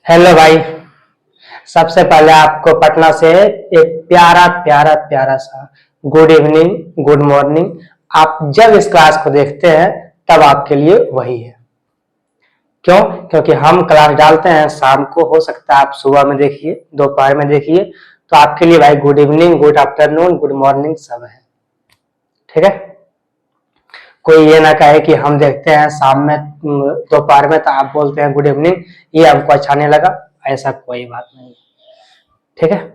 Hello भाई। सबसे पहले आपको पटना से एक प्यारा प्यारा प्यारा सा गुड इवनिंग गुड मॉर्निंग। आप जब इस क्लास को देखते हैं तब आपके लिए वही है। क्यों? क्योंकि हम क्लास डालते हैं शाम को, हो सकता है आप सुबह में देखिए, दोपहर में देखिए, तो आपके लिए भाई good evening good afternoon good morning सब है। ठीक है? कोई ये ना कहे कि हम देखते हैं शाम में दोपहर में तो आप बोलते हैं गुड इवनिंग, ये हमको अच्छा नहीं लगा। ऐसा कोई बात नहीं। ठीक है,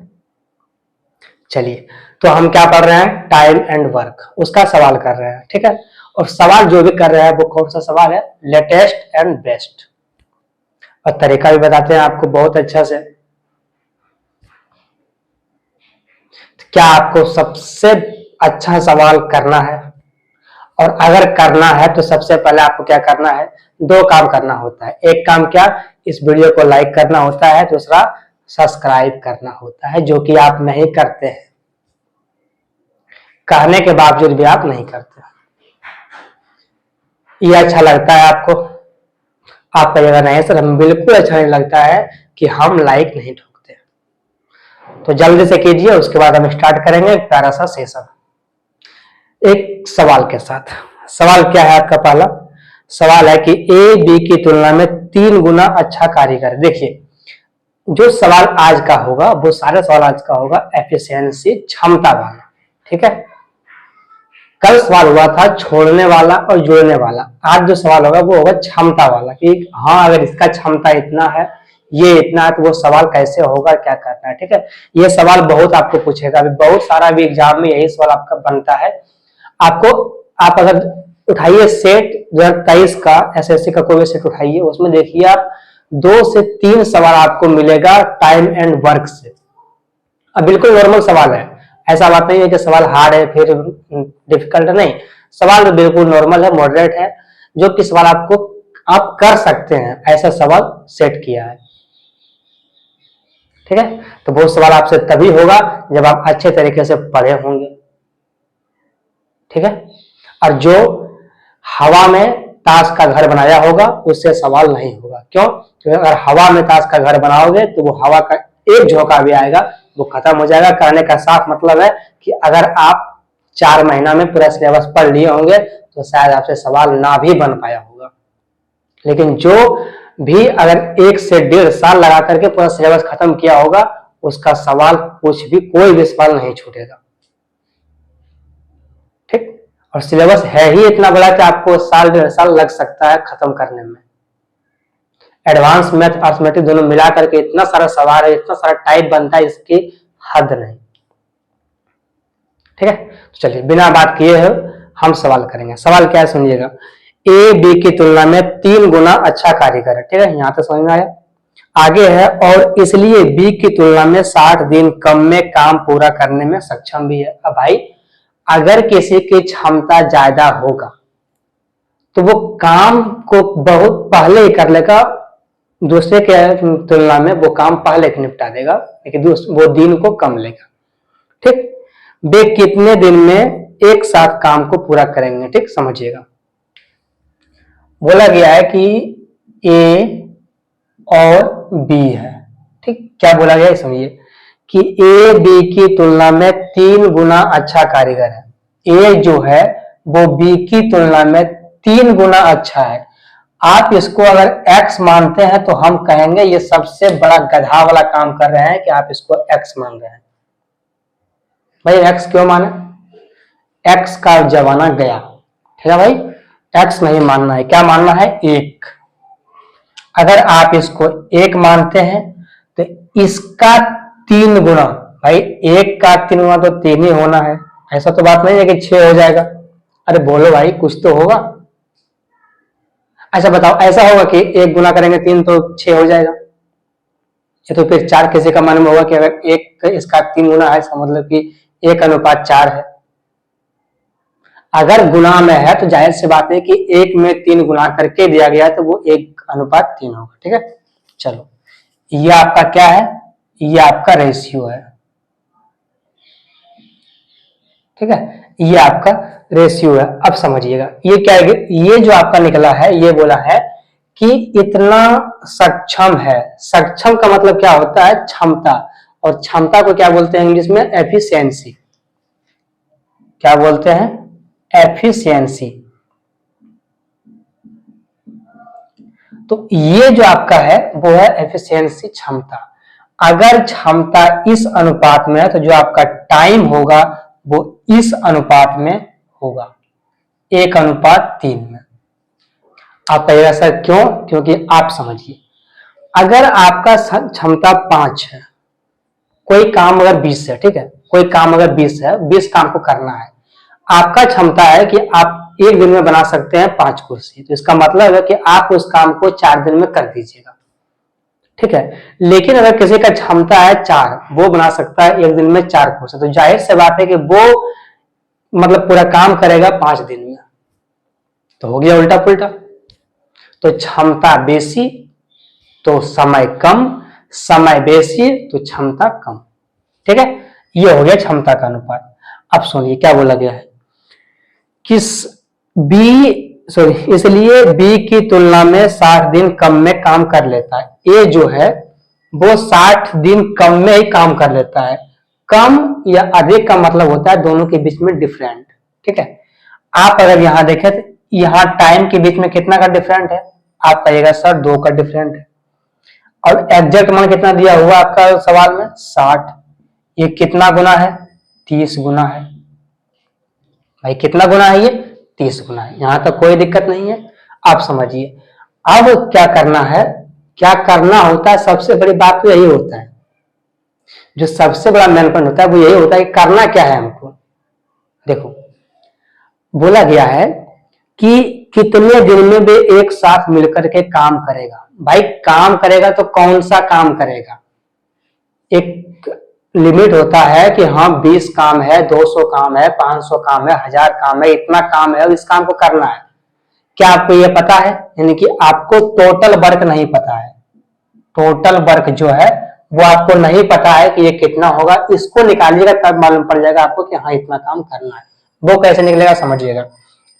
चलिए, तो हम क्या पढ़ रहे हैं? टाइम एंड वर्क, उसका सवाल कर रहे हैं। ठीक है, और सवाल जो भी कर रहे हैं वो कौन सा सवाल है? Latest and best. और तरीका भी बताते हैं आपको बहुत अच्छा से। तो क्या आपको सबसे अच्छा सवाल करना है? और अगर करना है तो सबसे पहले आपको क्या करना है? दो काम करना होता है। एक काम क्या? इस वीडियो को लाइक करना होता है, दूसरा सब्सक्राइब करना होता है, जो कि आप नहीं करते हैं, कहने के बावजूद भी आप नहीं करते। ये अच्छा लगता है आपको? आप कहिएगा नहीं सर, हमें बिल्कुल अच्छा नहीं लगता है कि हम लाइक नहीं ठोकते। तो जल्दी से कीजिए, उसके बाद हम स्टार्ट करेंगे एक प्यारा सा सेशन एक सवाल के साथ। सवाल क्या है आपका? पहला सवाल है कि ए बी की तुलना में 3 गुना अच्छा कार्य करे। देखिए, जो सवाल आज का होगा वो सारे सवाल आज का होगा एफिशिएंसी, क्षमता वाला। ठीक है, कल सवाल हुआ था छोड़ने वाला और जोड़ने वाला। आज जो सवाल होगा वो होगा क्षमता वाला, कि हाँ अगर इसका क्षमता इतना है, ये इतना है, तो वो सवाल कैसे होगा, क्या करना है। ठीक है, ये सवाल बहुत आपको पूछेगा, अभी बहुत सारा भी एग्जाम में यही सवाल आपका बनता है। आपको, आप अगर उठाइए सेट 2023 का, एसएससी का कोई भी सेट उठाइए, उसमें देखिए आप 2 से 3 सवाल आपको मिलेगा टाइम एंड वर्क से। अब बिल्कुल नॉर्मल सवाल है, ऐसा बात नहीं है कि सवाल हार्ड है फिर डिफिकल्ट है, नहीं। सवाल तो बिल्कुल नॉर्मल है, मॉडरेट है, जो कि सवाल आपको आप कर सकते हैं, ऐसा सवाल सेट किया है। ठीक है, तो वो सवाल आपसे तभी होगा जब आप अच्छे तरीके से पढ़े होंगे। ठीक है, और जो हवा में ताश का घर बनाया होगा उससे सवाल नहीं होगा। क्यों? क्योंकि अगर हवा में ताश का घर बनाओगे तो वो हवा का एक झोंका भी आएगा वो खत्म हो जाएगा। कहने का साफ मतलब है कि अगर आप 4 महीना में पूरा सिलेबस पढ़ लिए होंगे तो शायद आपसे सवाल ना भी बन पाया होगा। लेकिन जो भी अगर 1 से 1.5 साल लगा करके पूरा सिलेबस खत्म किया होगा, उसका सवाल कुछ भी, कोई भी सवाल नहीं छूटेगा। ठीक, और सिलेबस है ही इतना बड़ा कि आपको 1-1.5 साल लग सकता है खत्म करने में। एडवांस मैथ, अर्थमेटिक दोनों मिला करके इतना सारा सवाल है, इतना सारा टाइप बनता है, इसकी हद नहीं। ठीक है, तो चलिए बिना बात किए हम सवाल करेंगे। सवाल क्या है सुनिएगा। ए बी की तुलना में 3 गुना अच्छा कार्य करे। ठीक है, यहां तक समझ में आया? आगे है, और इसलिए बी की तुलना में 60 दिन कम में काम पूरा करने में सक्षम भी है। अब भाई, अगर किसी की क्षमता ज्यादा होगा तो वो काम को बहुत पहले ही कर लेगा, दूसरे के तुलना में वो काम पहले निपटा देगा, लेकिन वो दिन को कम लेगा। ठीक, वे कितने दिन में एक साथ काम को पूरा करेंगे? ठीक, समझिएगा। बोला गया है कि ए और बी है। ठीक, क्या बोला गया है समझिए, कि ए बी की तुलना में 3 गुना अच्छा कारीगर है। ए जो है वो बी की तुलना में 3 गुना अच्छा है। आप इसको अगर x मानते हैं तो हम कहेंगे ये सबसे बड़ा गधा वाला काम कर रहे हैं कि आप इसको x मान रहे हैं। भाई x क्यों माने? x का जमाना गया। ठीक है भाई, x नहीं मानना है, क्या मानना है? 1। अगर आप इसको 1 मानते हैं तो इसका 3 गुना, भाई 1 का 3 गुना तो 3 ही होना है। ऐसा तो बात नहीं है कि 6 हो जाएगा। अरे बोलो भाई, कुछ तो होगा। अच्छा बताओ, ऐसा होगा कि 1 गुना करेंगे 3 तो 6 हो जाएगा? ये तो फिर 4 किसी का मालूम होगा कि अगर 1 इसका 3 गुना है, इसका मतलब कि 1:4 है। अगर गुना में है तो जाहिर सी बात है कि 1 में 3 गुना करके दिया गया है तो वो 1:3 होगा। ठीक है, चलो, ये आपका क्या है? ये आपका रेशियो है। ठीक है, ये आपका रेशियो है। अब समझिएगा ये क्या है, ये जो आपका निकला है, ये बोला है कि इतना सक्षम है। सक्षम का मतलब क्या होता है? क्षमता। और क्षमता को क्या बोलते हैं इंग्लिश में? एफिशिएंसी। क्या बोलते हैं? एफिशिएंसी। तो ये जो आपका है वो है एफिशिएंसी, क्षमता। अगर क्षमता इस अनुपात में है तो जो आपका टाइम होगा वो इस अनुपात में होगा, 1:3 में। आप कहिएगा सर क्यों? क्योंकि आप समझिए, अगर आपका क्षमता 5 है, कोई काम अगर 20 है, ठीक है, कोई काम अगर 20 है, 20 काम को करना है, आपका क्षमता है कि आप एक दिन में बना सकते हैं 5 कुर्सी, तो इसका मतलब है कि आप उस काम को 4 दिन में कर दीजिएगा, ठीक है। लेकिन अगर किसी का क्षमता है 4, वो बना सकता है एक दिन में 4 कुर्सी, तो जाहिर सी बात है कि वो मतलब पूरा काम करेगा 5 दिन में, तो हो गया उल्टा पुल्टा। तो क्षमता बेसी तो समय कम, समय बेसी तो क्षमता कम, ठीक है। ये हो गया क्षमता का अनुपात। अब सुनिए क्या बोला गया है, किस इसलिए बी की तुलना में 60 दिन कम में काम कर लेता है। ए जो है वो 60 दिन कम में ही काम कर लेता है। कम या अधिक का मतलब होता है दोनों के बीच में डिफरेंट, ठीक है। आप अगर यहां देखें तो यहां टाइम के बीच में कितना का डिफरेंट है? आप कहिएगा सर 2 का डिफरेंट है। और एग्जैक्ट मान कितना दिया हुआ आपका सवाल में? 60। ये कितना गुना है? 30 गुना है। भाई कितना गुना है? ये 30 गुना है। यहां तक कोई दिक्कत नहीं है, आप समझिए। अब क्या करना है, क्या करना होता है, सबसे बड़ी बात तो यही होता है, जो सबसे बड़ा मेन पॉइंट होता है वो यही होता है कि करना क्या है हमको। देखो बोला गया है कि कितने दिन में वे एक साथ मिलकर के काम करेगा। भाई काम करेगा तो कौन सा काम करेगा? एक लिमिट होता है कि हाँ 20 काम है, 200 काम है, 500 काम है, 1000 काम है, इतना काम है और इस काम को करना है। क्या आपको ये पता है? यानी कि आपको टोटल वर्क नहीं पता है। टोटल वर्क जो है वो आपको नहीं पता है कि ये कितना होगा। इसको निकालिएगा तब मालूम पड़ जाएगा आपको कि हाँ इतना काम करना है। वो कैसे निकलेगा समझिएगा।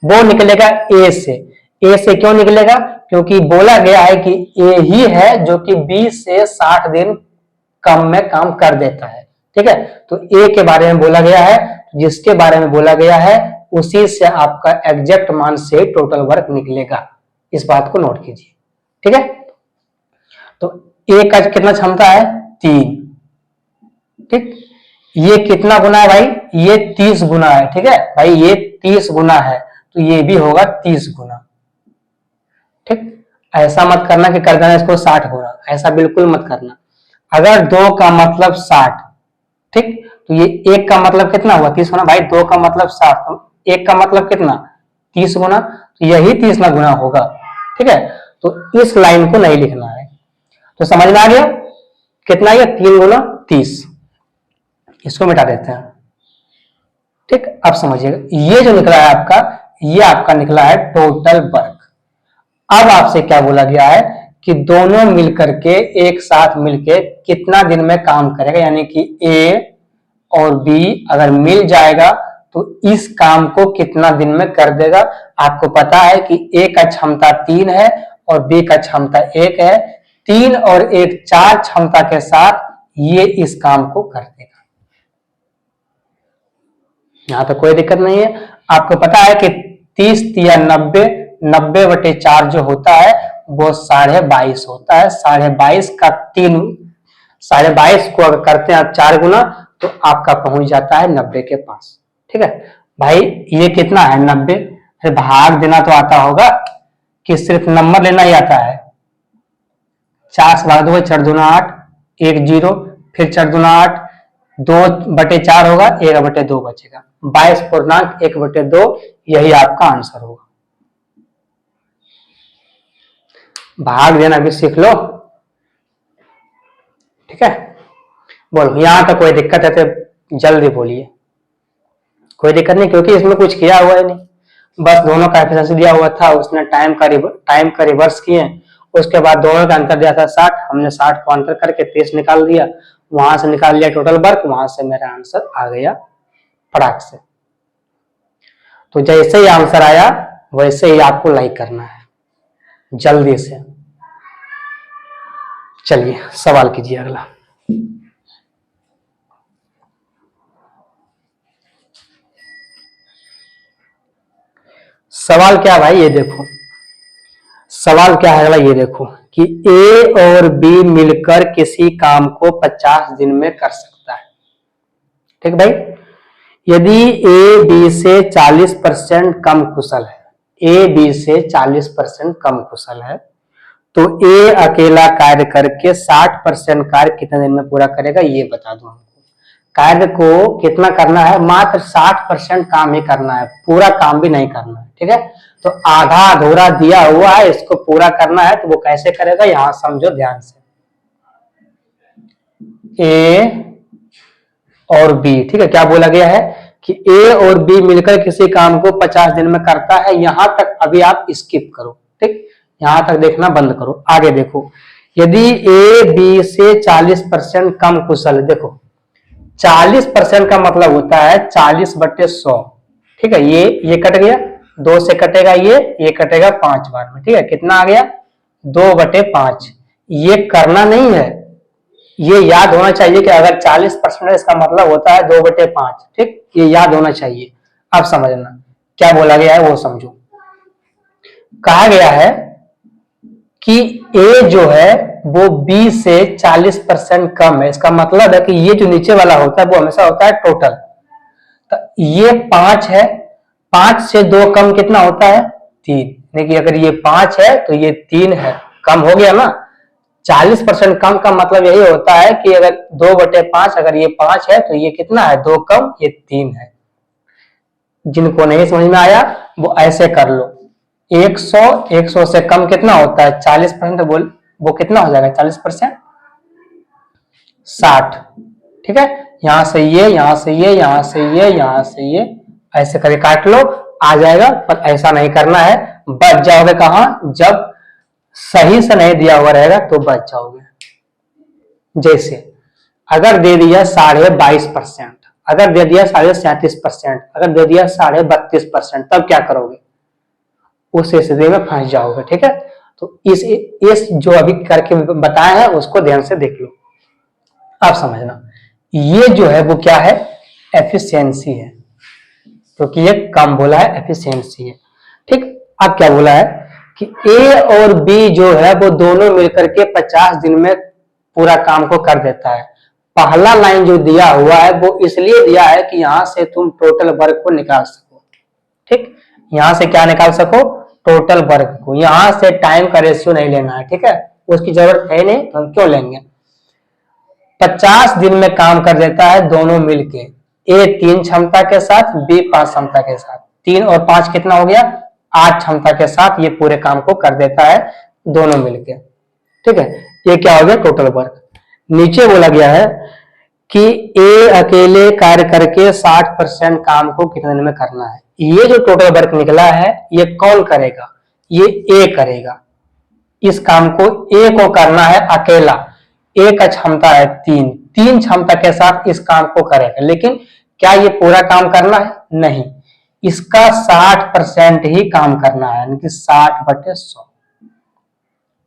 वो निकलेगा ए से। ए से क्यों निकलेगा? क्योंकि बोला गया है कि ए ही है जो कि 20 से 60 दिन कम में काम कर देता है, ठीक है। तो ए के बारे में बोला गया है, जिसके बारे में बोला गया है उसी से आपका एग्जैक्ट मान से टोटल वर्क निकलेगा। इस बात को नोट कीजिए, ठीक है। तो ए का कितना क्षमता है? 3, ठीक। ये कितना गुना है भाई? ये 30 गुना है, ठीक है भाई। ये 30 गुना है तो ये भी होगा 30 गुना, ठीक। ऐसा मत करना कि कर देना इसको 60 गुना, ऐसा बिल्कुल मत करना। अगर 2 का मतलब 60, ठीक, तो ये 1 का मतलब कितना हुआ? 30 गुना। भाई 2 का मतलब 60, तो 1 का मतलब कितना? 30 गुना, तो यही 30 ना गुना होगा, ठीक है। तो इस लाइन को नहीं लिखना है। तो समझ में आ गया कितना? ये 3 गुना 30। इसको मिटा देते हैं, ठीक। अब समझिएगा ये जो निकला है आपका, ये आपका निकला है टोटल वर्क। अब आपसे क्या बोला गया है कि दोनों मिलकर के एक साथ मिलके कितना दिन में काम करेगा, यानी कि ए और बी अगर मिल जाएगा तो इस काम को कितना दिन में कर देगा। आपको पता है कि ए का क्षमता 3 है और बी का क्षमता 1 है। 3 और 1 4 क्षमता के साथ ये इस काम को कर देगा। यहां तक कोई दिक्कत नहीं है। आपको पता है कि 30 या 90/4 जो होता है वो 22.5 होता है। 22.5 का 22.5 को अगर करते हैं आप 4 गुना तो आपका पहुंच जाता है 90 के पास, ठीक है भाई। ये कितना है? 90। फिर भाग देना तो आता होगा कि सिर्फ नंबर लेना ही आता है। 4 से भाग दोगे 4 दूना 8, 1 0, फिर 4 दूना 8, 2/4 होगा, 1/2 बचेगा। 22.1/2 यही आपका आंसर होगा। भाग देना भी सीख लो, ठीक है। बोलो यहां तक कोई दिक्कत है तो जल्दी बोलिए। कोई दिक्कत नहीं, क्योंकि इसमें कुछ किया हुआ है नहीं, बस दोनों का एफिशिएंसी दिया हुआ था, उसने टाइम का रिवर्स किए, उसके बाद दोनों का अंतर दिया था 60, हमने 60 को अंतर करके 30 निकाल दिया, वहां से निकाल लिया टोटल वर्क, वहां से मेरा आंसर आ गया फटाक से। तो जैसे ही आंसर आया वैसे ही आपको लाइक करना है जल्दी से। चलिए सवाल कीजिए अगला। सवाल क्या भाई, ये देखो सवाल क्या है अगला, ये देखो कि ए और बी मिलकर किसी काम को 50 दिन में कर सकता है। ठीक भाई, यदि ए बी से 40% कम कुशल है, ए बी से 40% कम कुशल है, तो ए अकेला कार्य करके 60% कार्य कितने दिन में पूरा करेगा, ये बता दो हमको। कार्य को कितना करना है, मात्र 60% काम ही करना है, पूरा काम भी नहीं करना है। ठीक है, तो आधा अधूरा दिया हुआ है, इसको पूरा करना है, तो वो कैसे करेगा, यहां समझो ध्यान से। ए और बी, ठीक है, क्या बोला गया है कि ए और बी मिलकर किसी काम को 50 दिन में करता है। यहां तक अभी आप स्किप करो, ठीक, यहां तक देखना बंद करो, आगे देखो। यदि ए बी से 40% कम कुशल है, देखो 40% का मतलब होता है 40/100। ठीक है, ये कट गया, 2 से कटेगा, ये कटेगा 5 बार में। ठीक है, कितना आ गया, 2/5। ये करना नहीं है, ये याद होना चाहिए कि अगर 40% इसका मतलब होता है 2/5। ठीक, ये याद होना चाहिए। अब समझना क्या बोला गया है वो समझो। कहा गया है कि ए जो है वो बी से 40% कम है, इसका मतलब है कि ये जो नीचे वाला होता है वो हमेशा होता है टोटल। तो ये 5 है, 5 से 2 कम कितना होता है, 3। यानी अगर ये 5 है तो ये 3 है, कम हो गया ना। 40% कम का मतलब यही होता है कि अगर 2/5, अगर ये 5 है तो ये कितना है, 2 कम, ये 3 है। जिनको नहीं समझ में आया वो ऐसे कर लो, 100 से कम कितना होता है 40%, बोल वो कितना हो जाएगा 40%, 60। ठीक है, यहां से ये, यहां से ये, यहां से ये, यहां से ये, ऐसे करके काट लो, आ जाएगा। पर ऐसा नहीं करना है, बच जाओगे कहां, जब सही से नहीं दिया हुआ रहेगा तो बच जाओगे। जैसे अगर दे दिया 22.5%, अगर दे दिया 37.5%, अगर दे दिया 32.5%, तब क्या करोगे, उस स्थिति में फंस जाओगे। ठीक है, तो इस जो अभी करके बताया है उसको ध्यान से देख लो। आप समझना, ये जो है वो क्या है, एफिशिएंसी है, क्योंकि ये कम बोला है, एफिशिएंसी है। ठीक, अब क्या बोला है कि ए और बी जो है वो दोनों मिलकर के 50 दिन में पूरा काम को कर देता है। पहला लाइन जो दिया हुआ है वो इसलिए दिया है कि यहां से तुम टोटल वर्क को निकाल सको। ठीक, यहां से क्या निकाल सको, टोटल वर्क को। यहां से टाइम का रेशियो नहीं लेना है, ठीक है, उसकी जरूरत है नहीं, तो हम क्यों लेंगे। 50 दिन में काम कर देता है दोनों मिलके, ए 3 क्षमता के साथ, बी 5 क्षमता के साथ। 3 और 5 कितना हो गया, 8 क्षमता के साथ ये पूरे काम को कर देता है दोनों मिलके। ठीक है, ये क्या हो गया, टोटल वर्क। नीचे बोला गया है कि ए अकेले कार्य करके 60% काम को कितने दिन में करना है। ये जो टोटल वर्क निकला है ये कौन करेगा, ये ए करेगा। इस काम को ए को करना है अकेला, ए का क्षमता है 3 क्षमता के साथ इस काम को करेगा। लेकिन क्या ये पूरा काम करना है, नहीं, इसका 60% ही काम करना है, यानी कि 60/100।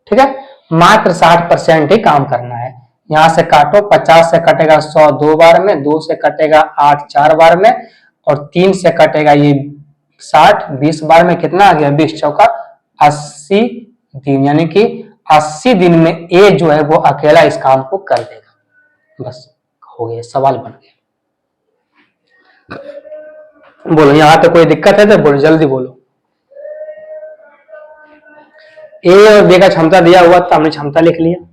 ठीक है, मात्र 60% ही काम करना है। यहां से काटो, 50 से कटेगा 100 2 बार में, 2 से कटेगा 8 4 बार में, और 3 से कटेगा ये 60 20 बार में। कितना आ गया, 20 चौका 80 दिन, यानी कि 80 दिन में ए जो है वो अकेला इस काम को कर देगा। बस हो गया, सवाल बन गया। बोलो, यहां पे कोई दिक्कत है तो बोलो, जल्दी बोलो। ए और बी का क्षमता दिया हुआ तो हमने क्षमता लिख लिया।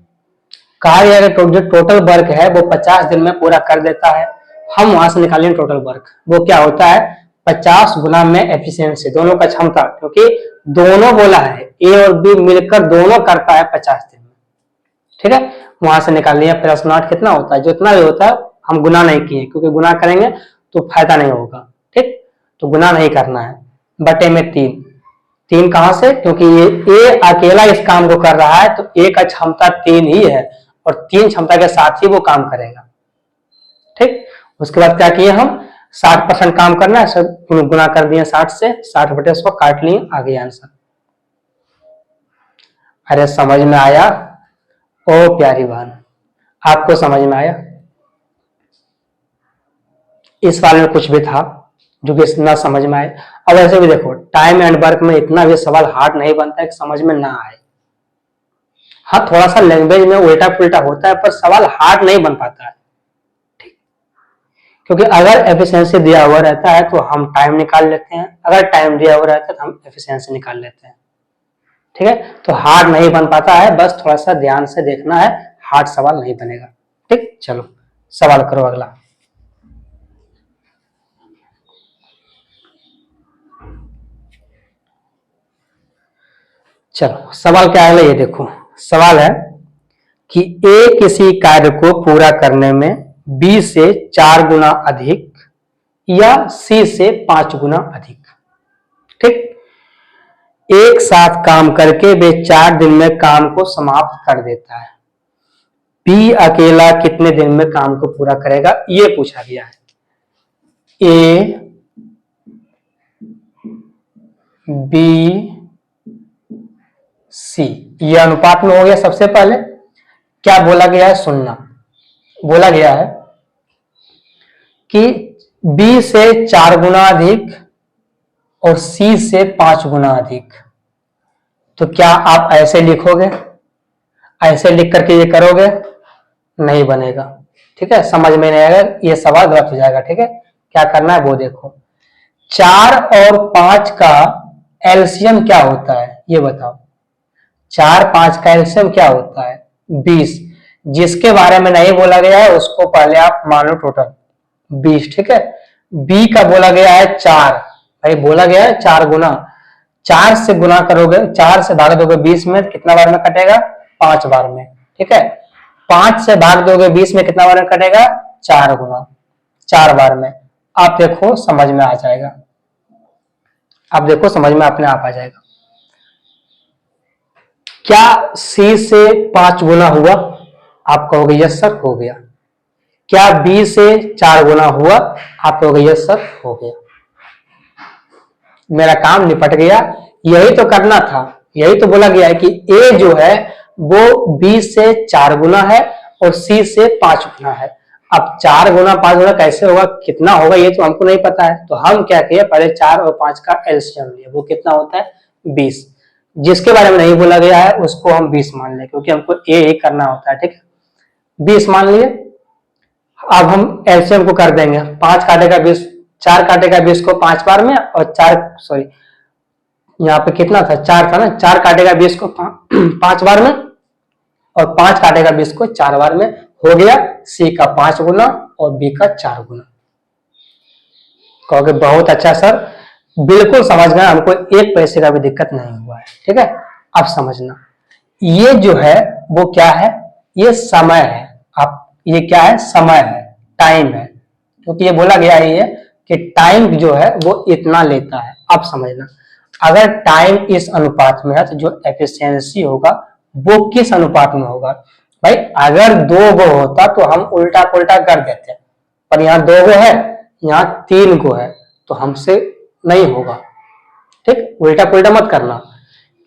कहा गया कि जो टोटल वर्क है वो 50 दिन में पूरा कर देता है। हम वहां से निकालेंगे टोटल वर्क, वो क्या होता है 50 गुना में एफिशिएंसी, दोनों का क्षमता, क्योंकि दोनों बोला है, ए और बी मिलकर दोनों करता है 50 दिन में। ठीक है, वहां से निकाल लिया। +0 कितना होता है, जितना भी होता है हम गुना नहीं किए, क्योंकि गुना करेंगे तो फायदा नहीं होगा। ठीक, तो गुना नहीं करना है, बटे में 3 कहां से, क्योंकि ये ए अकेला इस काम को कर रहा है, तो ए का क्षमता 3 ही है, और 3 क्षमता के साथ ही वो काम करेगा। ठीक, उसके बाद क्या किए हम, 60% काम करना है, सब गुना कर दिए 60 से, 60/100 काट लिए, आ गया आंसर। अरे समझ में आया, ओ प्यारी बहन, आपको समझ में आया? इस वाले में कुछ भी था जो कि ना समझ में आए। अब ऐसे भी देखो, टाइम एंड वर्क में इतना भी सवाल हार्ड नहीं बनता है कि समझ में ना आए। हाँ, थोड़ा सा लैंग्वेज में उल्टा पुल्टा होता है, पर सवाल हार्ड नहीं बन पाता है, ठीक? क्योंकि अगर एफिशिएंसी दिया हुआ रहता है तो हम टाइम निकाल लेते हैं, अगर टाइम दिया हुआ रहता है तो हम एफिशिएंसी निकाल लेते हैं, ठीक है? तो हार्ड नहीं बन पाता है, बस थोड़ा सा ध्यान से देखना है, हार्ड सवाल नहीं बनेगा, ठीक? चलो सवाल करो अगला। चलो सवाल क्या है, ये देखो। सवाल है कि ए किसी कार्य को पूरा करने में बी से 4 गुना अधिक या सी से 5 गुना अधिक, ठीक? एक साथ काम करके वे 4 दिन में काम को समाप्त कर देता है। बी अकेला कितने दिन में काम को पूरा करेगा, ये पूछा गया है। ए, बी, सी, ये अनुपात में हो गया। सबसे पहले क्या बोला गया है, सुनना। बोला गया है कि बी से 4 गुना अधिक और सी से 5 गुना अधिक। तो क्या आप ऐसे लिखोगे, ऐसे लिख करके ये करोगे? नहीं बनेगा, ठीक है? समझ में नहीं आएगा, ये सवाल गलत हो जाएगा, ठीक है? क्या करना है वो देखो। 4 और 5 का एलसीएम क्या होता है, ये बताओ। 4, 5 का एलसीएम क्या होता है? 20। जिसके बारे में नहीं बोला गया है उसको पहले आप मान लो टोटल 20, ठीक है? बी का बोला गया है 4, भाई बोला गया है 4 गुना। 4 से गुना करोगे, 4 से भाग दोगे 20 में, कितना बार में कटेगा? 5 बार में, ठीक है? 5 से भाग दोगे 20 में, कितना बार में कटेगा? 4 गुना, 4 बार में। आप देखो समझ में आ जाएगा, आप देखो समझ में अपने आप आ जाएगा। क्या सी से 5 गुना हुआ? आप कहोगे यस सर हो गया। क्या बी से 4 गुना हुआ? आप कहोगे यस सर हो गया। मेरा काम निपट गया, यही तो करना था, यही तो बोला गया है कि ए जो है वो बी से 4 गुना है और सी से 5 गुना है। अब 4 गुना 5 गुना कैसे होगा, कितना होगा, ये तो हमको नहीं पता है। तो हम क्या किए, पहले 4 और 5 का एलसीएम लिया, वो कितना होता है? 20। जिसके बारे में नहीं बोला गया है उसको हम 20 मान ले, क्योंकि हमको ए करना होता है, ठीक है? 20 मान लिए। अब हम एलसीएम को कर देंगे। 5 काटेगा 20, 4 काटेगा 20 को 5 बार में, और 4 सॉरी यहाँ पे कितना था, 4 था ना। 4 काटेगा 20 को 5 बार में, और 5 काटेगा 20 को 4 बार में। हो गया सी का 5 गुना और बी का 4 गुना। कहोगे बहुत अच्छा सर, बिल्कुल समझ गए, हमको 1 पैसे का भी दिक्कत नहीं हुआ है, ठीक है? अब समझना, ये जो है वो क्या है, ये समय है। आप ये क्या है, समय है, टाइम है, क्योंकि ये बोला गया है कि टाइम जो है वो इतना लेता है। अब समझना, अगर टाइम इस अनुपात में है तो जो एफिशिएंसी होगा वो किस अनुपात में होगा? भाई अगर 2 गो होता तो हम उल्टा पुल्टा कर देते, पर यहाँ 2 गो है, यहाँ 3 गो है, तो हमसे नहीं होगा, ठीक? उल्टा पुल्टा मत करना।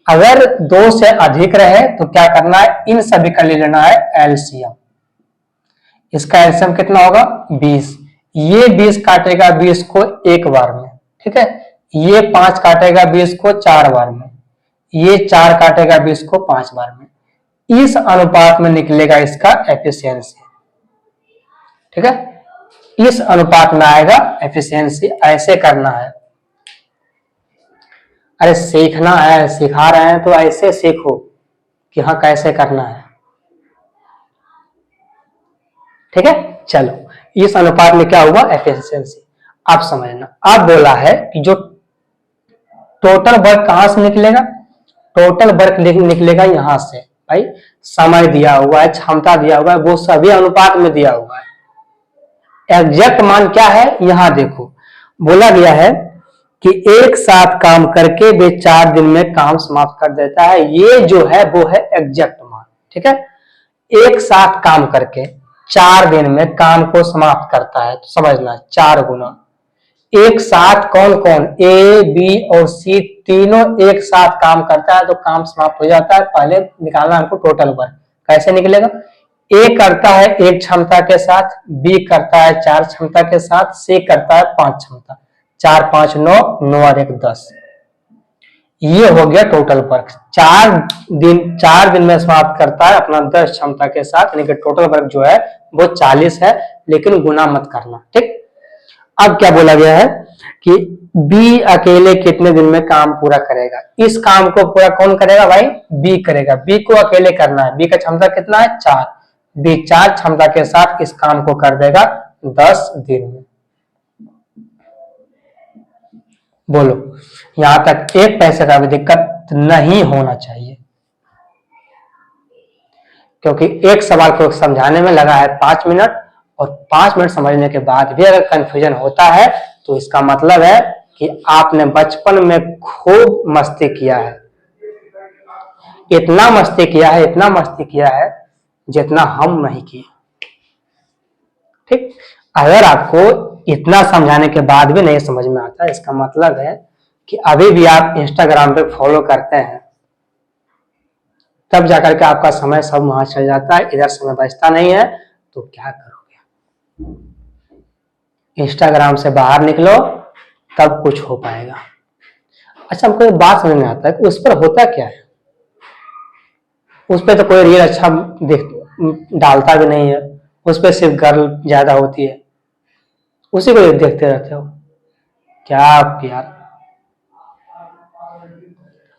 अगर 2 से अधिक रहे तो क्या करना है, इन सभी का ले लेना है एलसीएम। इसका एलसीएम कितना होगा? 20। ये 20 काटेगा 20 को 1 बार में, ठीक है? ये 5 काटेगा 20 को 4 बार में, ये 4 काटेगा 20 को 5 बार में। इस अनुपात में निकलेगा इसका एफिशिएंसी, ठीक है? इस अनुपात में आएगा एफिशिएंसी। ऐसे करना है। अरे सीखना है, सिखा रहे हैं तो ऐसे सीखो कि हाँ कैसे करना है, ठीक है? चलो इस अनुपात में क्या हुआ, एफिशिएंसी। आप समझना, अब बोला है कि जो टोटल वर्क कहां से निकलेगा, टोटल वर्क निकलेगा यहां से। भाई समय दिया हुआ है, क्षमता दिया हुआ है, वो सभी अनुपात में दिया हुआ है। एग्जैक्ट मान क्या है, यहां देखो बोला गया है कि एक साथ काम करके वे 4 दिन में काम समाप्त कर देता है। ये जो है वो है एग्जैक्ट मान, ठीक है? एक साथ काम करके 4 दिन में काम को समाप्त करता है, तो समझना 4 गुना। एक साथ कौन कौन, ए बी और सी तीनों एक साथ काम करता है तो काम समाप्त हो जाता है। पहले निकालना हमको टोटल वर्क, कैसे निकलेगा? ए करता है 1 क्षमता के साथ, बी करता है 4 क्षमता के साथ, सी करता है 5 क्षमता। 4 5 9, 9 और 1 10। ये हो गया टोटल वर्क। 4 दिन में समाप्त करता है अपना 10 क्षमता के साथ, यानी कि टोटल वर्क जो है वो 40 है, लेकिन गुना मत करना। ठीक, अब क्या बोला गया है कि बी अकेले कितने दिन में काम पूरा करेगा? इस काम को पूरा कौन करेगा भाई? बी करेगा। बी को अकेले करना है। बी का क्षमता कितना है? 4। बी 4 क्षमता के साथ इस काम को कर देगा 10 दिन में। बोलो, यहां तक एक पैसे का भी दिक्कत नहीं होना चाहिए, क्योंकि एक सवाल को समझाने में लगा है 5 मिनट, और 5 मिनट समझने के बाद भी अगर कंफ्यूजन होता है तो इसका मतलब है कि आपने बचपन में खूब मस्ती किया है। इतना मस्ती किया है, इतना मस्ती किया है जितना हम नहीं किए। ठीक, अगर आपको इतना समझाने के बाद भी नहीं समझ में आता, इसका मतलब है कि अभी भी आप इंस्टाग्राम पे फॉलो करते हैं, तब जाकर के आपका समय सब वहां चल जाता है, इधर समय बचता नहीं है। तो क्या करोगे? इंस्टाग्राम से बाहर निकलो, तब कुछ हो पाएगा। अच्छा, हमको एक बात समझ में आता है कि उस पर होता क्या है? उस पर तो कोई रील अच्छा डालता भी नहीं है, उस पर सिर्फ गर्ल ज्यादा होती है, उसी को देखते रहते हो। क्या आप यार,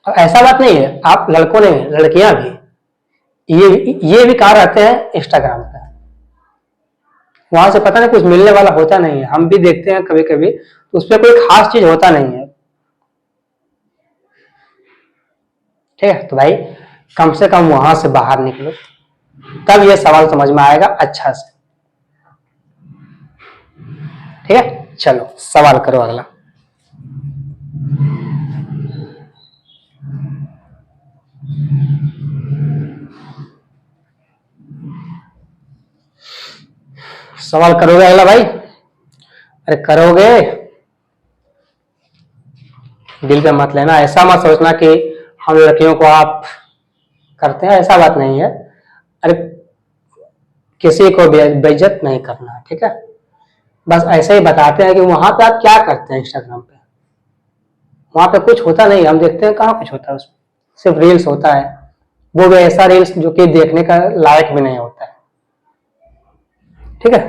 ऐसा बात नहीं है, आप लड़कों ने, लड़कियां भी, ये भी कहाँ रहते हैं? इंस्टाग्राम पे। वहां से पता नहीं कुछ मिलने वाला होता नहीं है। हम भी देखते हैं कभी कभी, तो उस पर कोई खास चीज होता नहीं है। ठीक है, तो भाई कम से कम वहां से बाहर निकलो, तब ये सवाल समझ में आएगा अच्छा से। ठीक है, चलो सवाल करो अगला। सवाल करोगे अगला भाई? अरे करोगे, दिल पे मत लेना। ऐसा मत सोचना कि हम लड़कियों को आप करते हैं, ऐसा बात नहीं है। अरे किसी को बेइज्जत नहीं करना, ठीक है? बस ऐसे ही बताते हैं कि वहां पे आप क्या करते हैं। इंस्टाग्राम पे वहां पे कुछ होता नहीं, हम देखते हैं, कहाँ कुछ होता है उसमें, सिर्फ रील्स होता है, वो भी ऐसा रील्स जो कि देखने का लायक भी नहीं होता है। ठीक है,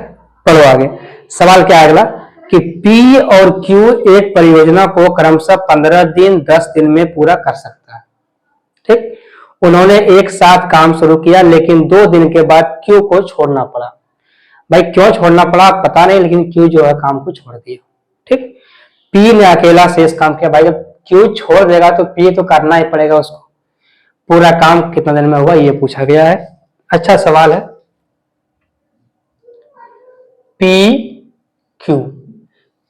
पढ़ो आगे। सवाल क्या है अगला कि P और Q एक परियोजना को क्रमशः 15 दिन 10 दिन में पूरा कर सकता है। ठीक, उन्होंने एक साथ काम शुरू किया, लेकिन 2 दिन के बाद Q को छोड़ना पड़ा। भाई क्यों छोड़ना पड़ा पता नहीं, लेकिन Q जो है काम को छोड़ दिया। ठीक, P ने अकेला शेष काम किया। भाई जब Q छोड़ देगा तो P तो करना ही पड़ेगा उसको। पूरा काम कितना दिन में हुआ ये पूछा गया है। अच्छा सवाल है। P Q,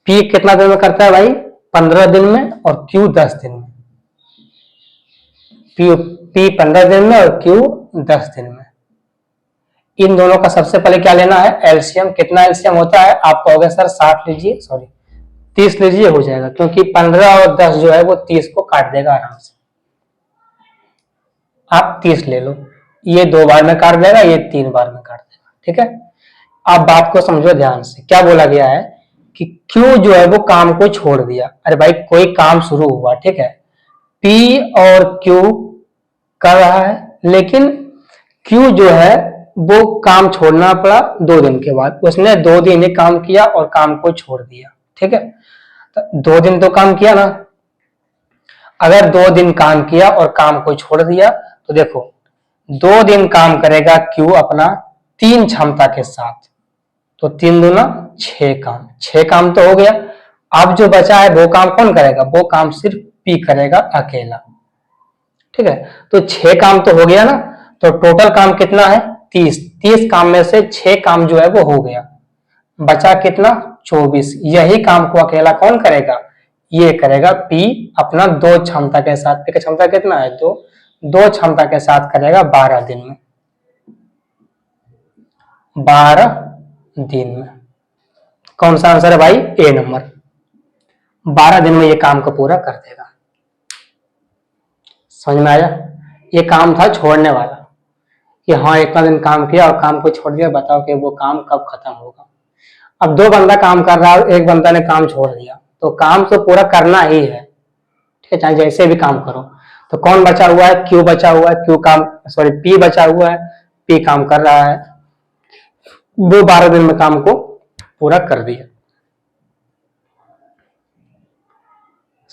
P कितना दिन में करता है भाई? 15 दिन में, और Q 10 दिन में। P 15 दिन में और Q 10 दिन में। इन दोनों का सबसे पहले क्या लेना है? एलसीएम। कितना एलसीएम होता है? आप कहोगे सर 60 लीजिए, सॉरी 30 लीजिए, हो जाएगा, क्योंकि 15 और 10 जो है वो 30 को काट देगा आराम से। आप 30 ले लो, ये 2 बार में काट देगा, ये 3 बार में काट देगा। ठीक है, आप बात को समझो ध्यान से। क्या बोला गया है कि Q जो है वो काम को छोड़ दिया। अरे भाई कोई काम शुरू हुआ, ठीक है, P और Q कर रहा है, लेकिन Q जो है वो काम छोड़ना पड़ा 2 दिन के बाद। उसने 2 दिन ही काम किया और काम को छोड़ दिया। ठीक है, तो 2 दिन तो काम किया ना। अगर 2 दिन काम किया और काम को छोड़ दिया तो देखो 2 दिन काम करेगा Q अपना 3 क्षमता के साथ, तो 3 दूना 6 काम, 6 काम तो हो गया। अब जो बचा है वो काम कौन करेगा? वो काम सिर्फ P करेगा अकेला। ठीक है, तो 6 काम तो हो गया ना, तो टोटल काम कितना है? 30। 30 काम में से 6 काम जो है वो हो गया, बचा कितना? 24। यही काम को अकेला कौन करेगा? ये करेगा P अपना 2 क्षमता के साथ। P का क्षमता कितना है? 2 क्षमता के साथ करेगा 12 दिन में। 12 दिन में। कौन सा आंसर है भाई? ए नंबर। 12 दिन में ये काम को पूरा कर देगा। समझ में आया? ये काम था छोड़ने वाला, कि हाँ इतना दिन काम किया और काम को छोड़ दिया, बताओ कि वो काम कब खत्म होगा। अब दो बंदा काम कर रहा है, एक बंदा ने काम छोड़ दिया, तो काम तो पूरा करना ही है, ठीक है, चाहे जैसे भी काम करो। तो कौन बचा हुआ है, क्यू बचा हुआ है, क्यू काम सॉरी पी बचा हुआ है, पी काम कर रहा है, वो 12 दिन में काम को पूरा कर दिया।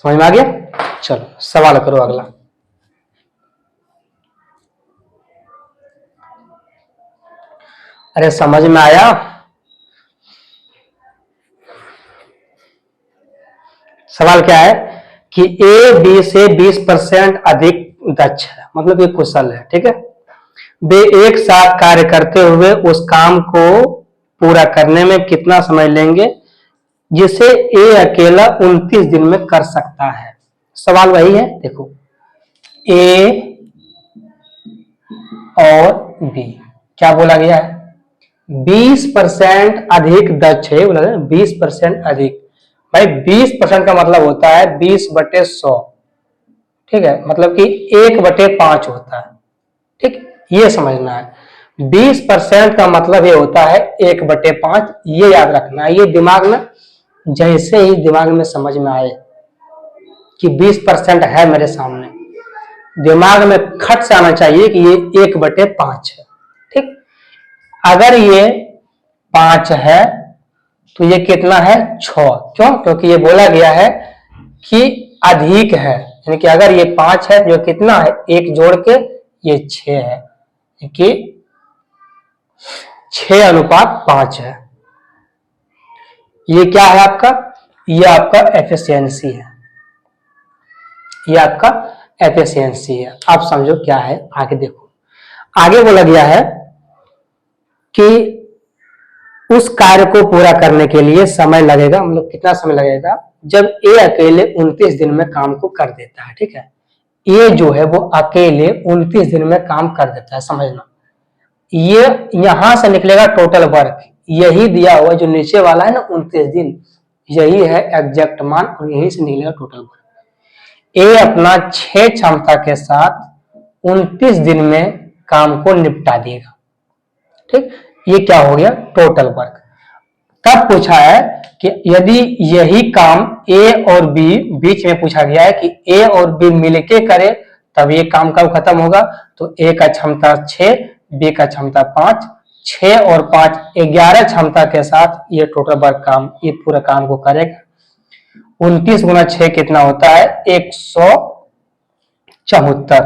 समझ में आ गया? चलो सवाल करो अगला। अरे समझ में आया? सवाल क्या है कि ए बी से 20% अधिक दक्ष है, मतलब ये कुशल है, ठीक है। वे एक साथ कार्य करते हुए उस काम को पूरा करने में कितना समय लेंगे जिसे ए अकेला 29 दिन में कर सकता है। सवाल वही है, देखो ए और बी क्या बोला गया है, 20% अधिक दक्ष है, बोला 20% अधिक। भाई 20% का मतलब होता है 20/100, ठीक है, मतलब कि 1/5 होता है, ठीक, ये समझना है। 20% का मतलब ये होता है 1/5, ये याद रखना है। ये दिमाग में जैसे ही दिमाग में समझ में आए कि 20% है मेरे सामने, दिमाग में खट से आना चाहिए कि ये 1/5 है, ठीक। अगर ये 5 है तो ये कितना है 6, क्यों? क्योंकि ये बोला गया है कि अधिक है, यानी कि अगर ये 5 है जो कितना है, एक जोड़ के ये 6 है, कि 6:5 है। ये क्या है आपका, ये आपका एफिशिएंसी है, ये आपका एफिशिएंसी है। आप समझो क्या है, आगे देखो। आगे बोला गया है कि उस कार्य को पूरा करने के लिए समय लगेगा, मतलब कितना समय लगेगा, जब ए अकेले 29 दिन में काम को कर देता है, ठीक है। ए जो है वो अकेले 29 दिन में काम कर देता है, समझना। ये यहां से निकलेगा टोटल वर्क, यही दिया हुआ जो नीचे वाला है ना 29 दिन, यही है एग्जैक्ट मान और यही से निकलेगा टोटल वर्क। ए अपना 6 क्षमता के साथ 29 दिन में काम को निपटा देगा, ठीक। ये क्या हो गया, टोटल वर्क। तब पूछा है कि यदि यही काम ए और बी, बीच में पूछा गया है कि ए और बी मिलके करे तब ये काम कब खत्म होगा, तो ए का क्षमता 6, बी का क्षमता 5, 6 और 5 11 क्षमता के साथ ये टोटल वर्क काम, ये पूरा काम को करेगा। 29 गुना 6 कितना होता है, 174,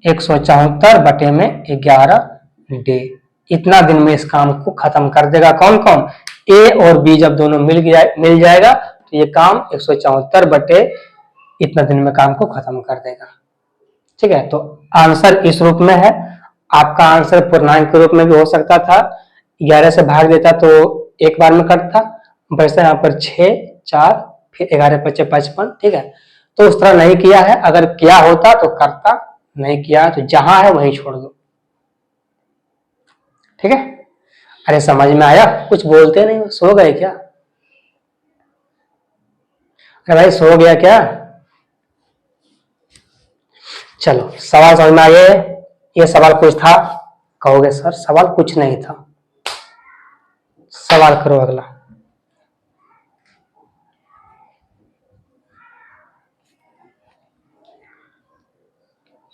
174 बटे में 11 डे, इतना दिन में इस काम को खत्म कर देगा। कौन कौन, ए और बी जब दोनों मिल जाएगा तो ये काम 174 बटे इतना दिन में काम को खत्म कर देगा, ठीक है। तो आंसर इस रूप में है। आपका आंसर पूर्णांक के रूप में भी हो सकता था, 11 से भाग देता तो एक बार में कटता, वैसे यहाँ पर 6 4 फिर 11 5 55, ठीक है। तो उस तरह नहीं किया है, अगर किया होता तो करता, नहीं किया तो जहां है वहीं छोड़ दो, ठीक है। अरे समझ में आया? कुछ बोलते नहीं, सो गए क्या? अरे भाई सो गया क्या? चलो सवाल समझ में आ गए। ये सवाल कुछ था, कहोगे सर सवाल कुछ नहीं था। सवाल करो अगला।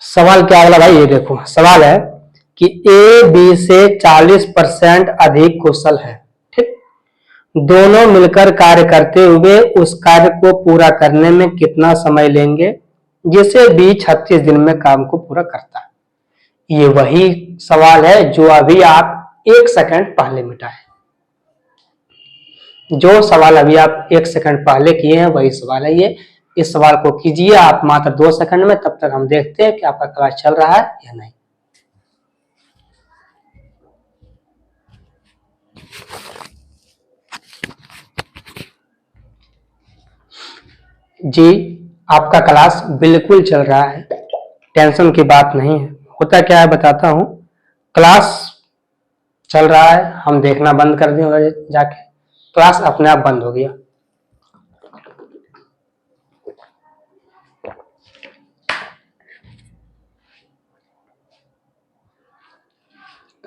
सवाल क्या अगला भाई, ये देखो सवाल है कि ए बी से 40% अधिक कुशल है, ठीक। दोनों मिलकर कार्य करते हुए उस कार्य को पूरा करने में कितना समय लेंगे जिसे बी 36 दिन में काम को पूरा करता है। ये वही सवाल है जो अभी आप 1 सेकंड पहले मिटाए, जो सवाल अभी आप 1 सेकंड पहले किए हैं वही सवाल है ये। इस सवाल को कीजिए आप मात्र 2 सेकंड में, तब तक हम देखते हैं कि आपका क्लास चल रहा है या नहीं। जी आपका क्लास बिल्कुल चल रहा है, टेंशन की बात नहीं है। होता क्या है बताता हूं, क्लास चल रहा है, हम देखना बंद कर दिए जाके, क्लास अपने आप बंद हो गया।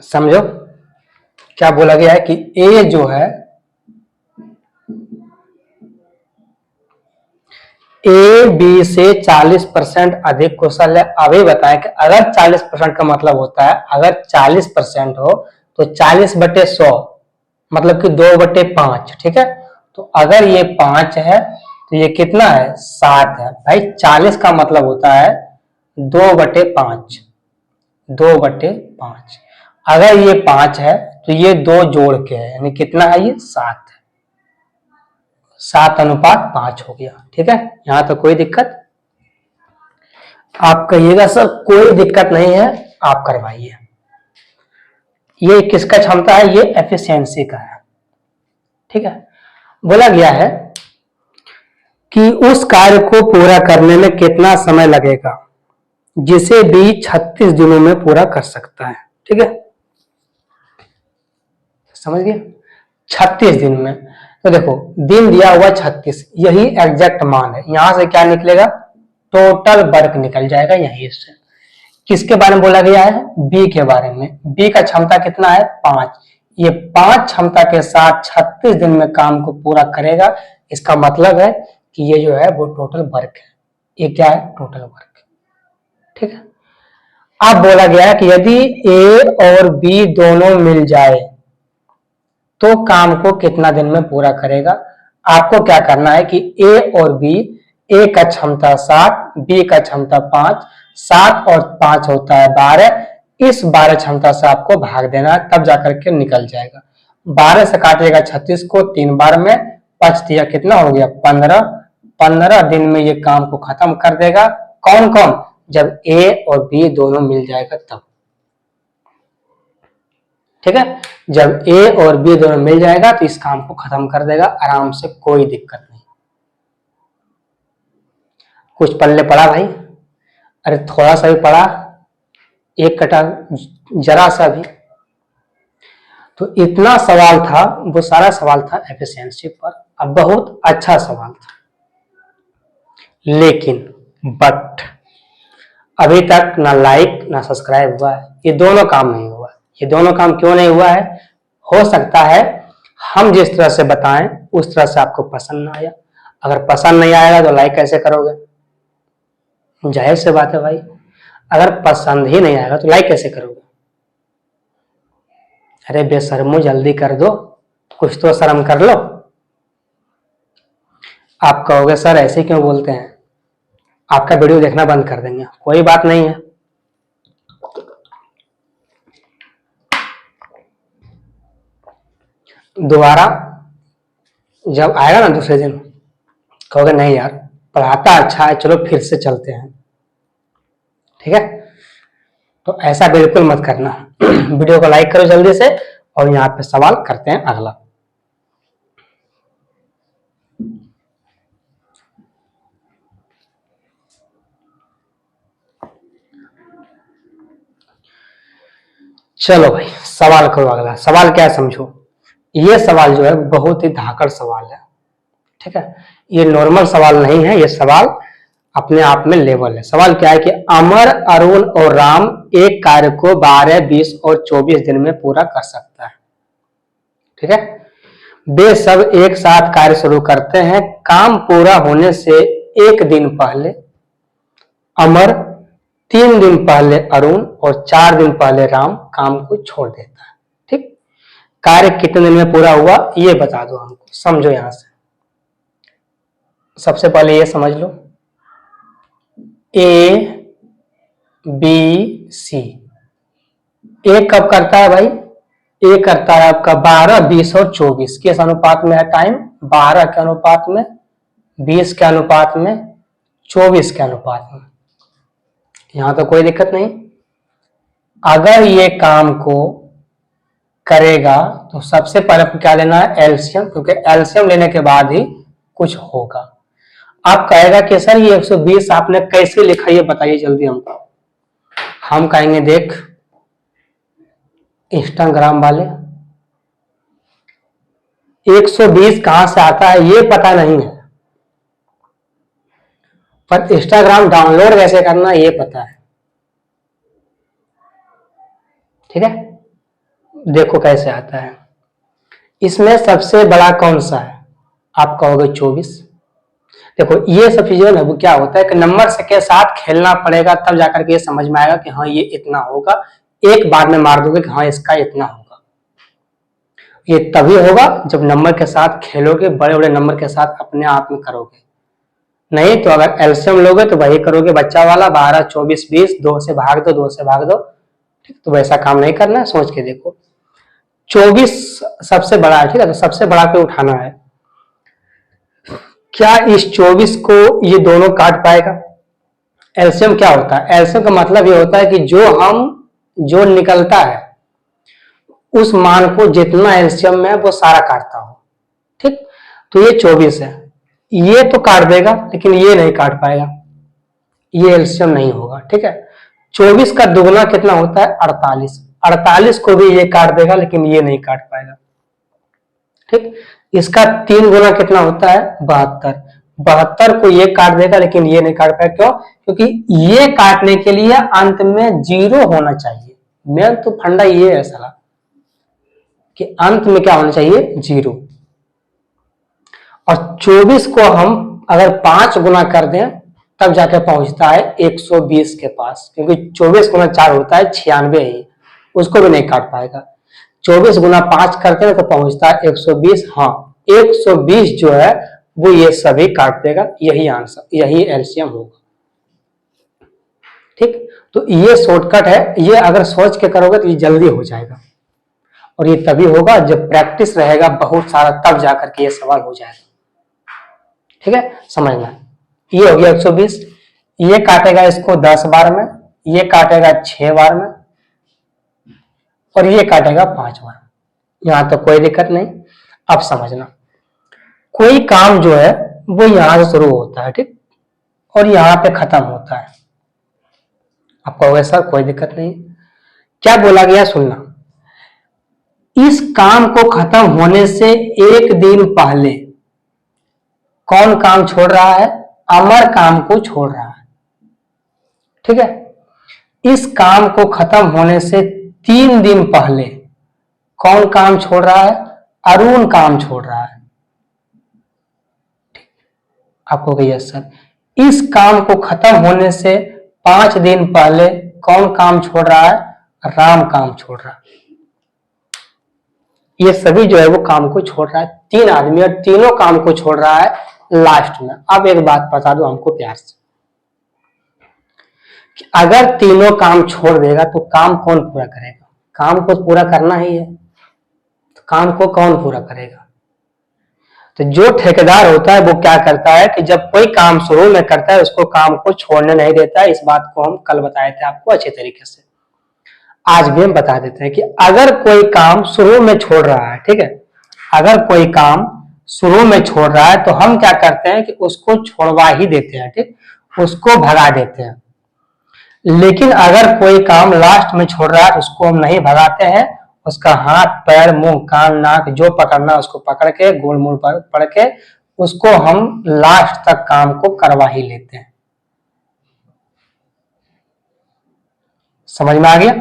समझो क्या बोला गया है कि ए जो है ए बी से 40% अधिक कुशल है। अभी बताएं कि अगर 40% का मतलब होता है, अगर 40% हो तो 40/100 मतलब कि 2/5, ठीक है। तो अगर ये 5 है तो ये कितना है, 7 है। भाई 40 का मतलब होता है 2/5, 2/5। अगर ये 5 है तो ये 2 जोड़ के है, यानी कितना है, ये 7 है। 7:5 हो गया, ठीक है। यहां तो कोई दिक्कत, आप कहिएगा सर कोई दिक्कत नहीं है, आप करवाइए। ये किसका क्षमता है, ये एफिशिएंसी का है, ठीक है। बोला गया है कि उस कार्य को पूरा करने में कितना समय लगेगा जिसे बी 36 दिनों में पूरा कर सकता है, ठीक है। समझ गए, 36 दिन में। तो देखो दिन दिया हुआ 36, यही एग्जैक्ट मान है। यहां से क्या निकलेगा, टोटल वर्क निकल जाएगा यहीं से। किसके बारे में बोला गया है, बी के बारे में। बी का क्षमता कितना है, 5। ये 5 क्षमता के साथ 36 दिन में काम को पूरा करेगा। इसका मतलब है कि ये जो है वो टोटल वर्क है। ये क्या है, टोटल वर्क, ठीक है। अब बोला गया है कि यदि ए और बी दोनों मिल जाए तो काम को कितना दिन में पूरा करेगा। आपको क्या करना है कि ए और बी, ए का क्षमता 7, बी का क्षमता 5, 7 और 5 होता है 12। इस 12 क्षमता से आपको भाग देना है, तब जाकर के निकल जाएगा। 12 से काटिएगा 36 को 3 बार में, 5 दिया कितना हो गया, 15। 15 दिन में ये काम को खत्म कर देगा। कौन कौन, जब ए और बी दोनों मिल जाएगा तब, ठीक है। जब ए और बी दोनों मिल जाएगा तो इस काम को खत्म कर देगा आराम से, कोई दिक्कत नहीं। कुछ पल्ले पड़ा भाई, अरे थोड़ा सा भी पड़ा, एक कटा, जरा सा भी। तो इतना सवाल था, वो सारा सवाल था एफिशिएंसी पर। अब बहुत अच्छा सवाल था, लेकिन बट अभी तक ना लाइक ना सब्सक्राइब हुआ है, ये दोनों काम नहीं हुआ। ये दोनों काम क्यों नहीं हुआ है, हो सकता है हम जिस तरह से बताएं उस तरह से आपको पसंद ना आया। अगर पसंद नहीं आएगा तो लाइक कैसे करोगे, जाहिर सी बात है भाई। अगर पसंद ही नहीं आएगा तो लाइक कैसे करोगे। अरे बेशर्मो जल्दी कर दो, कुछ तो शर्म कर लो। आप कहोगे सर ऐसे क्यों बोलते हैं, आपका वीडियो देखना बंद कर देंगे। कोई बात नहीं है, दोबारा जब आएगा ना दूसरे दिन, कहोगे नहीं यार पढ़ाता अच्छा है, चलो फिर से चलते हैं, ठीक है। तो ऐसा बिल्कुल मत करना। वीडियो को लाइक करो जल्दी से, और यहाँ पे सवाल करते हैं अगला। चलो भाई सवाल करो अगला। सवाल क्या है समझो, ये सवाल जो है बहुत ही धाकड़ सवाल है, ठीक है। ये नॉर्मल सवाल नहीं है, ये सवाल अपने आप में लेवल है। सवाल क्या है कि अमर, अरुण और राम एक कार्य को 12, 20 और 24 दिन में पूरा कर सकता है, ठीक है। वे सब एक साथ कार्य शुरू करते हैं। काम पूरा होने से एक दिन पहले अमर, 3 दिन पहले अरुण और 4 दिन पहले राम काम को छोड़ देता है, ठीक। कार्य कितने दिन में पूरा हुआ ये बता दो हमको, समझो। यहां से सबसे पहले ये समझ लो, ए बी सी। ए कब करता है भाई, ए करता है आपका 12, 20 और 24 किस अनुपात में है टाइम, 12 के अनुपात में, 20 के अनुपात में, 24 के अनुपात में। यहां तो कोई दिक्कत नहीं। अगर ये काम को करेगा तो सबसे पहले आपको क्या लेना है, एलसीएम, क्योंकि एलसीएम लेने के बाद ही कुछ होगा। आप कहेगा कि सर ये 120 आपने कैसे लिखा, ये बताइए जल्दी हमको। हम कहेंगे देख इंस्टाग्राम वाले, 120 कहां से आता है ये पता नहीं है, पर इंस्टाग्राम डाउनलोड कैसे करना ये पता है, ठीक है। देखो कैसे आता है। इसमें सबसे बड़ा कौन सा है? आप कहोगे 24। देखो ये सब चीजें ना वो क्या होता है कि नंबर से के साथ खेलना पड़ेगा, तब जाकर के ये समझ में आएगा कि हाँ ये इतना होगा। एक बार में मार दोगे कि हाँ इसका इतना होगा। ये तभी होगा जब नंबर के साथ खेलोगे, बड़े बड़े नंबर के साथ अपने आप में करोगे। नहीं तो अगर एलसीएम लोगे तो वही करोगे बच्चा वाला, 12 24 20, 2 से भाग दो, 2 से भाग दो। ठीक, तो वैसा काम नहीं करना है, सोच के देखो। 24 सबसे बड़ा है, ठीक है, तो सबसे बड़ा पे उठाना है। क्या इस 24 को ये दोनों काट पाएगा? एलसीएम क्या होता है? एलसीएम का मतलब ये होता है कि जो निकलता है उस मान को जितना एलसीएम में है वो सारा काटता हो। ठीक, तो ये 24 है, ये तो काट देगा लेकिन ये नहीं काट पाएगा, ये एलसीएम नहीं होगा। ठीक है, 24 का दुगना कितना होता है? 48। 48 को भी ये काट देगा लेकिन ये नहीं काट पाएगा। ठीक, इसका 3 गुना कितना होता है? 72। 72 को ये काट देगा लेकिन ये नहीं काट पाएगा। क्यों? क्योंकि ये काटने के लिए अंत में 0 होना चाहिए। मेन तो फंडा ये है साला कि अंत में क्या होना चाहिए? 0। और 24 को हम अगर 5 गुना कर दें तब जाके पहुंचता है 120 के पास, क्योंकि 24 गुना 4 होता है 96 ही, उसको भी नहीं काट पाएगा। 24 गुना 5 करते हैं तो पहुंचता है 120। हाँ, 120 जो है वो ये सभी काट देगा, यही आंसर, यही एलसीएम होगा। ठीक, तो ये शॉर्टकट है, ये अगर सोच के करोगे तो ये जल्दी हो जाएगा। और ये तभी होगा जब प्रैक्टिस रहेगा बहुत सारा, तब जाकर के ये सवाल हो जाएगा। ठीक है, समझना। ये हो गया 120। ये काटेगा इसको 10 बार में, ये काटेगा 6 बार में, और ये काटेगा 5 बार। यहां तो कोई दिक्कत नहीं। अब समझना, कोई काम जो है वो यहां से शुरू होता है, ठीक, और यहां पे खत्म होता है। आप कहोगे सर कोई दिक्कत नहीं, क्या बोला गया सुनना। इस काम को खत्म होने से एक दिन पहले कौन काम छोड़ रहा है? अमर काम को छोड़ रहा है। ठीक है, इस काम को खत्म होने से 3 दिन पहले कौन काम छोड़ रहा है? अरुण काम छोड़ रहा है। आपको कहिए सर इस काम को खत्म होने से 5 दिन पहले कौन काम छोड़ रहा है? राम काम छोड़ रहा है। ये सभी जो है वो काम को छोड़ रहा है, 3 आदमी, और तीनों काम को छोड़ रहा है लास्ट में। अब एक बात बता दो हमको प्यार से, कि अगर तीनों काम छोड़ देगा तो काम कौन पूरा करेगा? काम को पूरा करना ही है, तो काम को कौन पूरा करेगा? तो जो ठेकेदार होता है वो क्या करता है कि जब कोई काम शुरू में करता है उसको काम को छोड़ने नहीं देता है। इस बात को हम कल बताए थे आपको अच्छे तरीके से, आज भी हम बता देते हैं कि अगर कोई काम शुरू में छोड़ रहा है, ठीक है, अगर कोई काम शुरू में छोड़ रहा है तो हम क्या करते हैं कि उसको छोड़वा ही देते हैं, ठीक, उसको भगा देते हैं। लेकिन अगर कोई काम लास्ट में छोड़ रहा है तो उसको हम नहीं भगाते हैं, उसका हाथ पैर मुंह कान नाक जो पकड़ना उसको पकड़ के गोल मोल पर पड़ के उसको हम लास्ट तक काम को करवा ही लेते हैं। समझ में आ गया?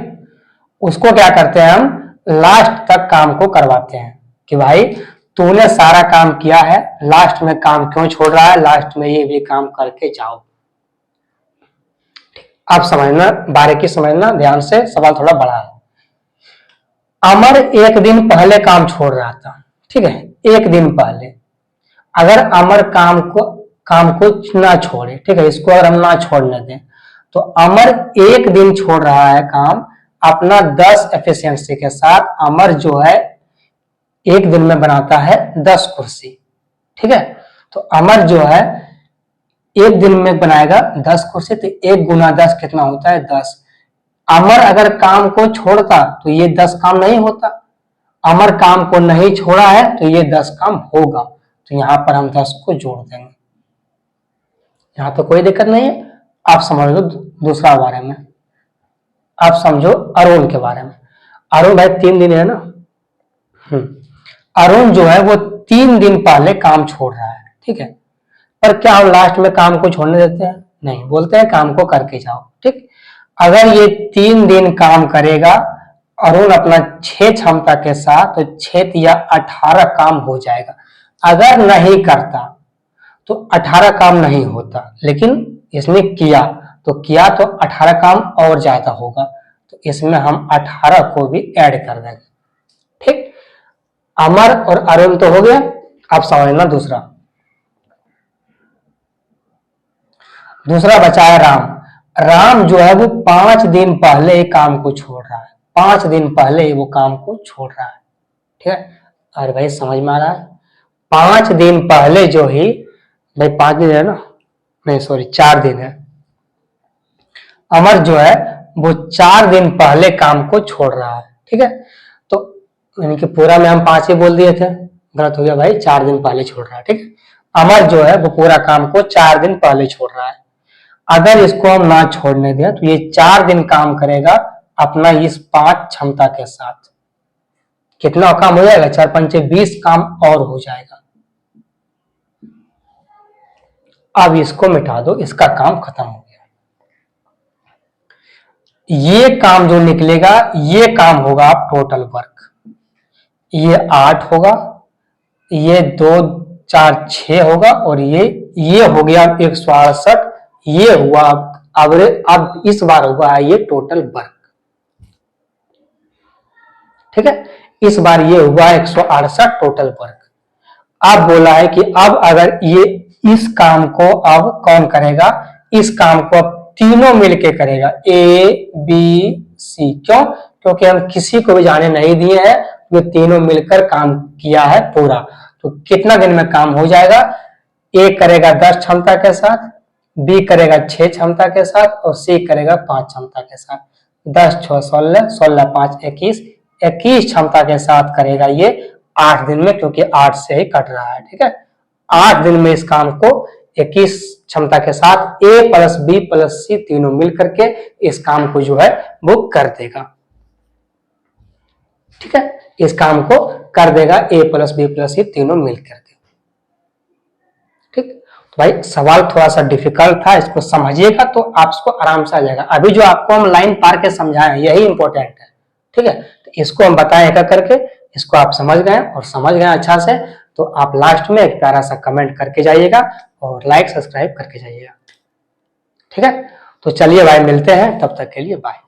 उसको क्या करते हैं हम लास्ट तक काम को करवाते हैं कि भाई तूने सारा काम किया है, लास्ट में काम क्यों छोड़ रहा है? लास्ट में ये भी काम करके जाओ। आप समझना, बारीकी समझना ध्यान से, सवाल थोड़ा बड़ा है। अमर एक दिन पहले काम छोड़ रहा था, ठीक है, एक दिन पहले। अगर अमर काम को ना छोड़े, ठीक है, इसको अगर हम ना छोड़ने दें तो अमर एक दिन छोड़ रहा है काम अपना 10 एफिशिएंसी के साथ। अमर जो है एक दिन में बनाता है 10 कुर्सी, ठीक है, तो अमर जो है एक दिन में बनाएगा 10 कुर्सी, तो 1 गुना 10 कितना होता है? 10। अमर अगर काम को छोड़ता तो ये 10 काम नहीं होता, अमर काम को नहीं छोड़ा है तो ये 10 काम होगा, तो यहां पर हम 10 को जोड़ देंगे। यहां तो कोई दिक्कत नहीं है। आप समझ लो दूसरा बारे में, आप समझो अरुण के बारे में। अरुण भाई 3 दिन है ना, अरुण जो है वो 3 दिन पहले काम छोड़ रहा है, ठीक है, पर क्या हम लास्ट में काम को छोड़ने देते हैं? नहीं, बोलते हैं काम को करके जाओ। ठीक, अगर ये 3 दिन काम करेगा अरुण अपना 6 क्षमता के साथ तो 6 या 18 काम हो जाएगा। अगर नहीं करता तो 18 काम नहीं होता, लेकिन इसने किया तो 18 काम और ज्यादा होगा, तो इसमें हम 18 को भी ऐड कर देंगे। ठीक, अमर और अरुण तो हो गया। अब समझना दूसरा बचा है राम। राम जो है वो 5 दिन पहले ही काम को छोड़ रहा है, 5 दिन पहले ही वो काम को छोड़ रहा है। ठीक है, अरे भाई समझ में आ रहा है? 5 दिन पहले जो ही, भाई 5 दिन है ना, नहीं सॉरी 4 दिन है। अमर जो है वो 4 दिन पहले काम को छोड़ रहा है। ठीक है, तो यानी कि पूरा में हम 5 ही बोल दिए थे, गलत हो गया भाई, 4 दिन पहले छोड़ रहा है। ठीक है, अमर जो है वो पूरा काम को 4 दिन पहले छोड़ रहा है। अगर इसको हम ना छोड़ने दें तो ये 4 दिन काम करेगा अपना इस 5 क्षमता के साथ। कितना काम हो जाएगा? 4 पंचे 20 काम और हो जाएगा। अब इसको मिटा दो, इसका काम खत्म हो गया। ये काम जो निकलेगा ये काम होगा टोटल वर्क। ये 8 होगा, ये 2 4 6 होगा, और ये हो गया 168। ये हुआ अब इस बार हुआ ये टोटल वर्क। ठीक है, इस बार ये हुआ 168 टोटल वर्क। अब बोला है कि अब अगर ये इस काम को अब कौन करेगा? इस काम को अब तीनों मिलके करेगा, ए बी सी। क्यों? क्योंकि हम किसी को भी जाने नहीं दिए हैं, ये तीनों मिलकर काम किया है पूरा। तो कितना दिन में काम हो जाएगा? ए करेगा 10 क्षमता के साथ, बी करेगा 6 क्षमता के साथ, और सी करेगा 5 क्षमता के साथ। 10 6 16, 16 5 21, 21 क्षमता के साथ करेगा ये 8 दिन में, क्योंकि 8 से ही कट रहा है। ठीक है, 8 दिन में इस काम को 21 क्षमता के साथ ए प्लस बी प्लस सी तीनों मिल करके इस काम को जो है वो कर देगा। ठीक है, इस काम को कर देगा ए प्लस बी प्लस सी तीनों मिल करके। ठीक, तो भाई सवाल थोड़ा सा डिफिकल्ट था, इसको समझिएगा तो आपको आराम से आ जाएगा। अभी जो आपको हम लाइन पार के समझाए यही इंपॉर्टेंट है। ठीक है, तो इसको हम बताएं करके, इसको आप समझ गए और समझ गए अच्छा से, तो आप लास्ट में एक प्यारा सा कमेंट करके जाइएगा और लाइक सब्सक्राइब करके जाइएगा। ठीक है, तो चलिए भाई मिलते हैं, तब तक के लिए बाय।